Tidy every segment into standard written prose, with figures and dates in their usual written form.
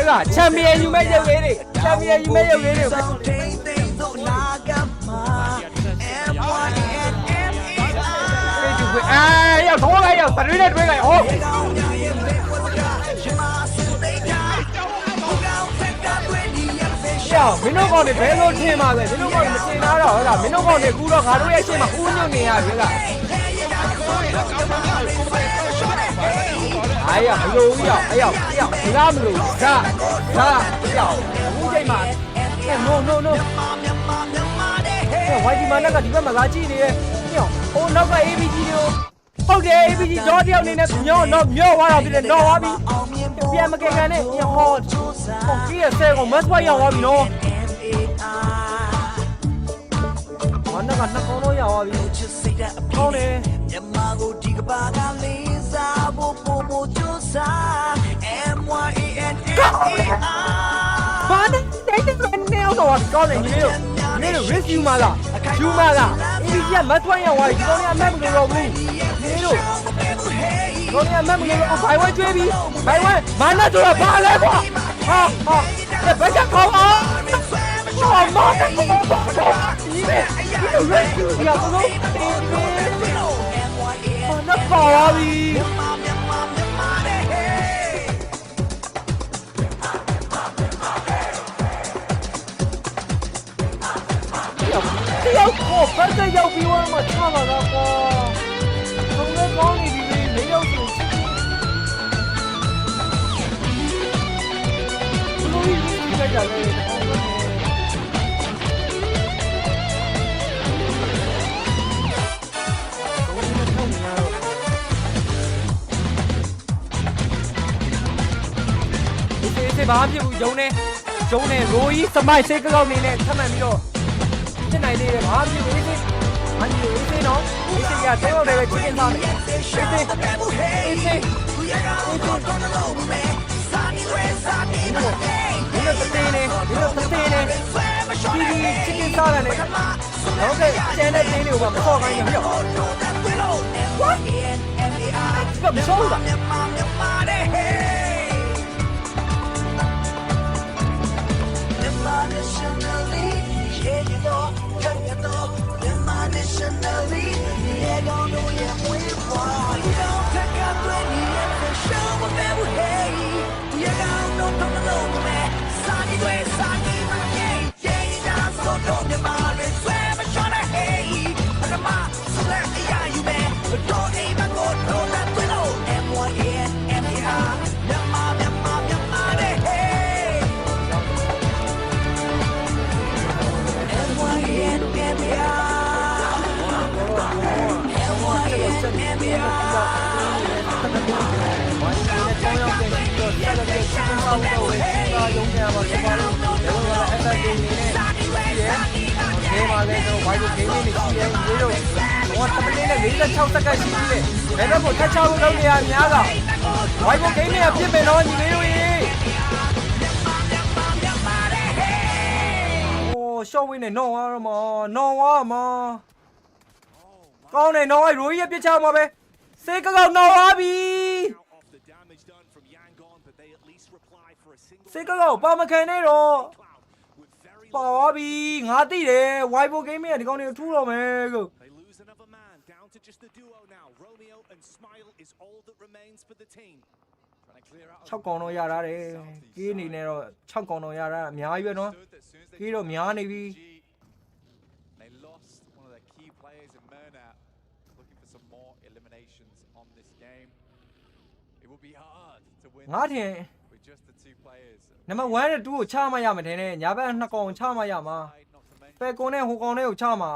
ကချန်ပီယံယူမဲ့ရုပ်လေးတွေချန်ပီယံယူမဲ့ရုပ်လေးတွေရောက်တော့လိုက်ရောက်3နဲ့တွဲလိုက်ဟောကြောက်မင်းတို့ကောင်တွေဘယ်လိုထင်ပါလဲမင်းတို့ကောင်တွေမထင်တော့ဟုတ်လားမင်းတို့ကောင်တွေကူတော့ငါတို့ရဲ့ရှေ့မှာဦးညွန့်နေရပြီလား哎呀，没有要，哎呀，那么多，啥，要，五千嘛，no，外地嘛那个地方嘛垃圾的，哦，那个 ABG 的，好的 ABG 早点你那秒完了的，秒完毕，别么给干的，你好，这个这个没错要完毕喏，我那个那高楼要完毕，高嘞。ဘာနဲ့နေတော့ကောင်းတယ်ညီလေးတို့ risk ယူမှာလားယူမှာလားအီကြီးကမတ်ထွန်းရောက်သွားပြီဒီကောင်ကအမတ်မလို့တော့ဘူးညီလေးတို့ကောင်ကအမတ်မလို့တော့ဘိုင်ဝဲကျွေးပြီဘိုင်ဝဲမာနဆိုတော့ဘာလဲကွာဟာဘယ်ချက်ခေါင်းအောင်ဟာမာနကိုညီလေးဒီလို risk ယူရအောင်လို့ဘာနဲ့ပါလာပြီရောက်ကိုဖက်တဲ့ရောက်ပြီးတော့မှချလာတာပေါ့ဘုံလည်းကောင်းနေပြီလေရောက်ဆိုဘလို့ဒီကကြတယ်ဒီဘာဖြစ်ဘူးဂျုံနေရိုးကြီးစမိုက်စိတ်ကောက်နေနဲ့ထပ်မှန်ပြီးတော့ဖြစ်နိုင်သေးတယ်ဘာဖြစ်လို့အေးနော်အေးရတဲ့တော့လည်းချင်းစားနေအေးဒီလိုတသေးနေဒီချင်းစားရတယ်ဟုတ်ကဲ့ကျန်တဲ့တင်းလေးကိုမဆော့ခိုင်းရပြီဘာမဆော့လားရုံးထဲမှာစပါလို့လည်းတော့ FA နေနဲ့ဒီမှာလည်းတော့ Vivo game နေရှိရဲ့ဒီလိုတော့တမလေးနဲ့46စက္ကန့်ရှိပြီလေဘယ်တော့ကိုထပ်ချဖို့လုပ်နေရများတာ Vivo game နဲ့ပြစ်ပင်တော့ညီလေးတို့ရေโอ้ short win နဲ့နော်ဝါမကောင်းတယ်နော်ရိုးကြီးပြစ်ချမှာပဲစေးကောက်နော်ဝါပြီစေကောက်ပါမခံနဲ့တော့ပါသွားပြီငါသိတယ် Vivo game ရဲ့ဒီကောင်တွေထူးတော့မယ်ကို6ကောင်တော့ရတာတယ်ကြီးအနေနဲ့တော့6ကောင်တော့ရတာအများကြီးပဲနော်ကြီးတော့များနေပြီငါထင်နံပါတ်1နဲ့2ကိုချမှရမှာတယ်နဲ့ညာဘက်2ကောင်ချမှရမှာဖယ်ကွန်နဲ့ဟိုကောင်နဲ့ကိုချမှာ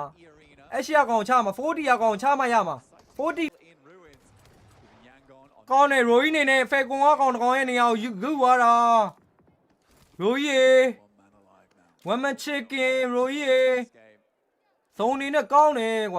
အရှီယာကောင်ချမှာ40ရာကောင်ချမှရမှာ40ကောင်နဲ့ရိုကြီးနေနဲ့ဖယ်ကွန်ကောင်တစ်ကောင်ရဲ့နေရာကိုယူသွားတာရိုကြီးဝမ်မန်ချစ်ကင်ရိုကြီးဇုံနေနဲ့ကောင်းတယ်ကွာ